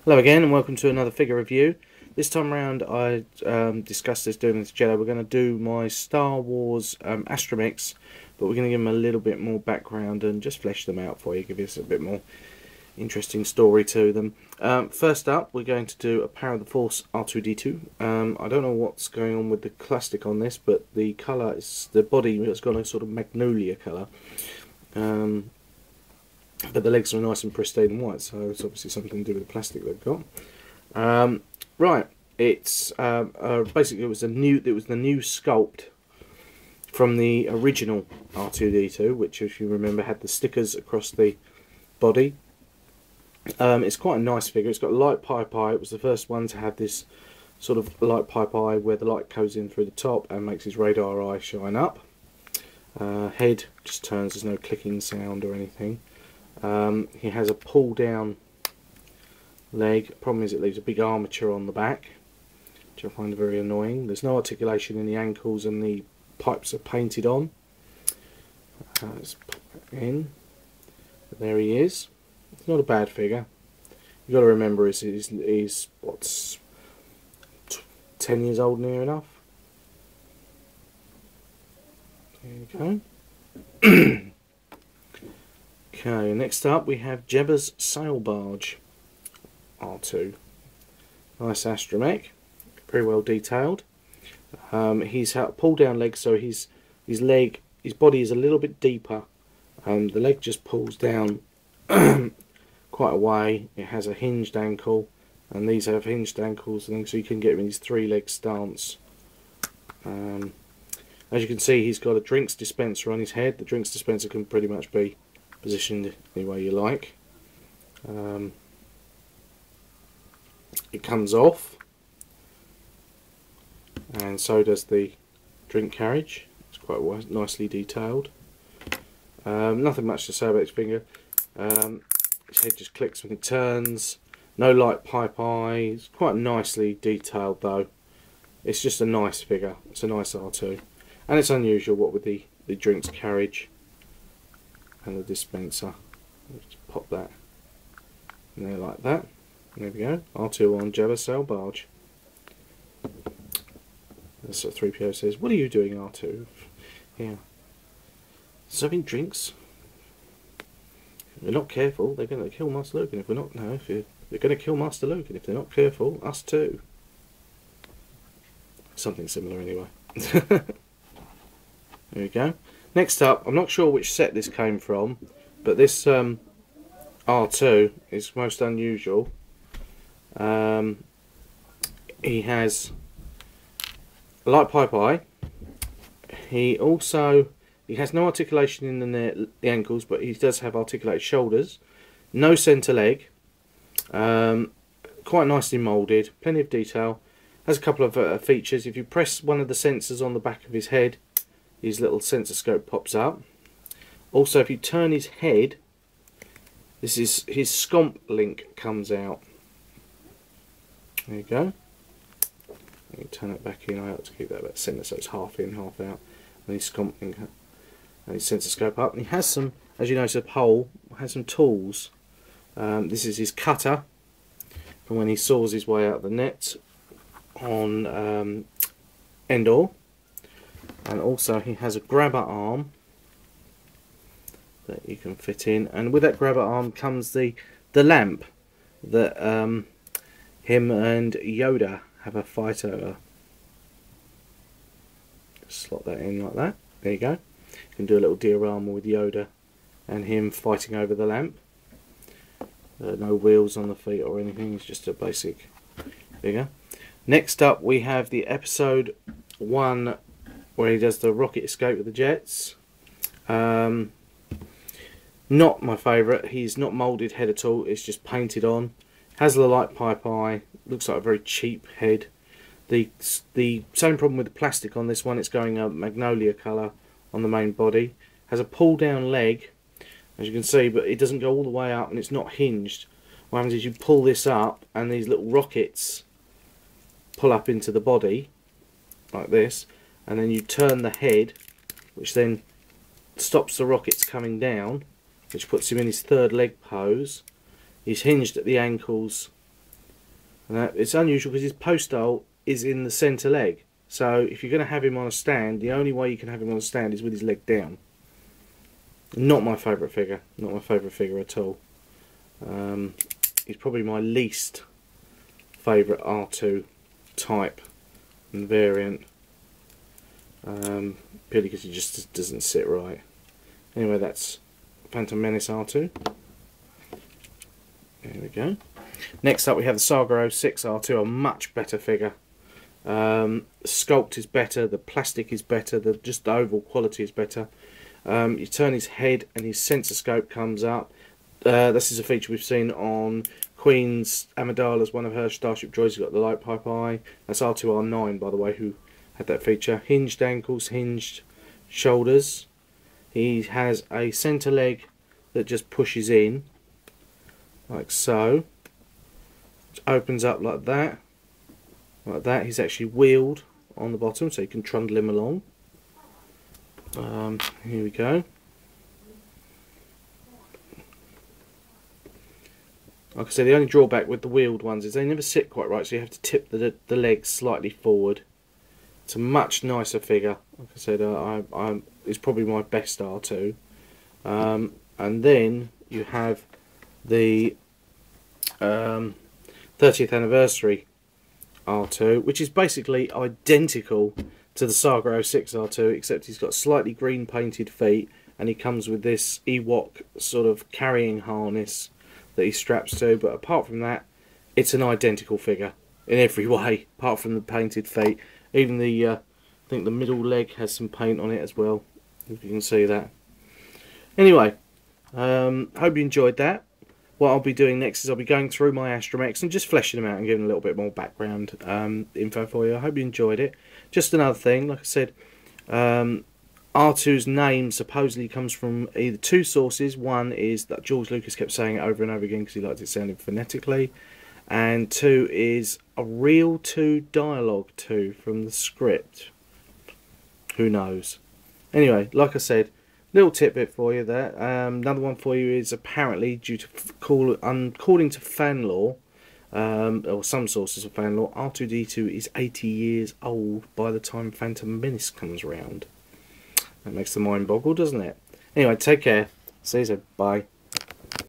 Hello again and welcome to another figure review. This time around I discussed this doing this Jedi. We're going to do my Star Wars astromechs, but we're going to give them a little bit more background and just flesh them out for you, give us a bit more interesting story to them. First up we're going to do a Power of the Force R2-D2. I don't know what's going on with the plastic on this, but the colour is, the body has got a sort of magnolia colour. But the legs are nice and pristine and white, so it's obviously something to do with the plastic they've got. Right, it's basically it was the new sculpt from the original R2-D2, which, if you remember, had the stickers across the body. It's quite a nice figure. It's got a light pipe eye. It was the first one to have this sort of light pipe eye where the light goes in through the top and makes his radar eye shine up. Head just turns. There's no clicking sound or anything. He has a pull down leg. Problem is it leaves a big armature on the back, which I find very annoying. There's no articulation in the ankles and the pipes are painted on. Let's pop that in. But there he is. It's not a bad figure. You've got to remember he's what's 10 years old near enough. There you go. Okay, next up we have Jabba's sail barge R2. Nice astromech, very well detailed. He's had pull down legs, so his body is a little bit deeper. The leg just pulls down quite a way. It has a hinged ankle, and these have hinged ankles, and so you can get him in his three-leg stance. As you can see, he's got a drinks dispenser on his head. The drinks dispenser can pretty much be positioned any way you like. It comes off, and so does the drink carriage. It's quite nicely detailed. Nothing much to say about his finger. His head just clicks when it turns. No light pipe eye. It's quite nicely detailed though. It's just a nice figure. It's a nice R2, and it's unusual, what with the drinks carriage and the dispenser. Just pop that in there like that. There we go. R2 on Jabba's sail barge. That's what 3PO says. What are you doing, R2? Yeah. Serving drinks. If we're not careful, they're going to kill Master Luke. And if we're not, no, they're going to kill Master Luke. And if they're not careful, us too. Something similar, anyway. There we go. Next up, I'm not sure which set this came from, but this R2 is most unusual. He has a light pipe eye. He has no articulation in the ankles, but he does have articulated shoulders. No centre leg. Quite nicely moulded. Plenty of detail. Has a couple of features. If you press one of the sensors on the back of his head, his little sensor scope pops up. Also, if you turn his head, this is his scomp link comes out. There you go. You turn it back in. I have to keep that about centre, so it's half in, half out. And his scomp link and his sensor scope up. And he has some, as you notice, a pole. Has some tools. This is his cutter from when he saws his way out the net on Endor. And also he has a grabber arm that you can fit in, and with that grabber arm comes the lamp that him and Yoda have a fight over. Slot that in like that. There you go. You can do a little diorama with Yoda and him fighting over the lamp. No wheels on the feet or anything, it's just a basic figure. Next up we have the episode 1 where he does the rocket escape with the jets. Not my favourite. He's not moulded head at all. It's just painted on. Has the light pipe eye. Looks like a very cheap head. The same problem with the plastic on this one. It's going a magnolia colour on the main body. Has a pull down leg, as you can see, but it doesn't go all the way up and it's not hinged. What happens is you pull this up and these little rockets pull up into the body like this, and then you turn the head, which then stops the rockets coming down, which puts him in his third leg pose. He's hinged at the ankles And it's unusual because his post hole is in the centre leg. So if you're going to have him on a stand, the only way you can have him on a stand is with his leg down. Not my favourite figure. Not my favourite figure at all. He's probably my least favourite R2 type and variant. Purely because he just doesn't sit right. Anyway, that's Phantom Menace R2. There we go. Next up we have the Saga 06 R2, a much better figure. The sculpt is better, the plastic is better, just the overall quality is better. You turn his head and his sensor scope comes up. This is a feature we've seen on Queen's Amidala's, one of her Starship droids. He's got the light pipe eye. That's R2R9, by the way, who had that feature. Hinged ankles, hinged shoulders. He has a centre leg that just pushes in, like so. It opens up like that. Like that. He's actually wheeled on the bottom, so you can trundle him along. Here we go. Like I said, the only drawback with the wheeled ones is they never sit quite right, so you have to tip the legs slightly forward. It's a much nicer figure. Like I said, it's probably my best R2. And then you have the 30th anniversary R2, which is basically identical to the Saga 06 R2, except he's got slightly green painted feet, and he comes with this Ewok sort of carrying harness that he straps to. But apart from that, it's an identical figure in every way, apart from the painted feet. Even the, I think the middle leg has some paint on it as well, if you can see that. Anyway, hope you enjoyed that. What I'll be doing next is I'll be going through my astromechs and just fleshing them out and giving a little bit more background info for you. I hope you enjoyed it. Just another thing, like I said, R2's name supposedly comes from either two sources. One is that George Lucas kept saying it over and over again because he liked it sounding phonetically. And two is a real 2 dialogue 2 from the script. Who knows? Anyway, like I said, little tidbit for you there. Another one for you is apparently, due to according to fan lore, or some sources of fan lore, R2-D2 is 80 years old by the time Phantom Menace comes around. That makes the mind boggle, doesn't it? Anyway, take care. See you soon. Bye.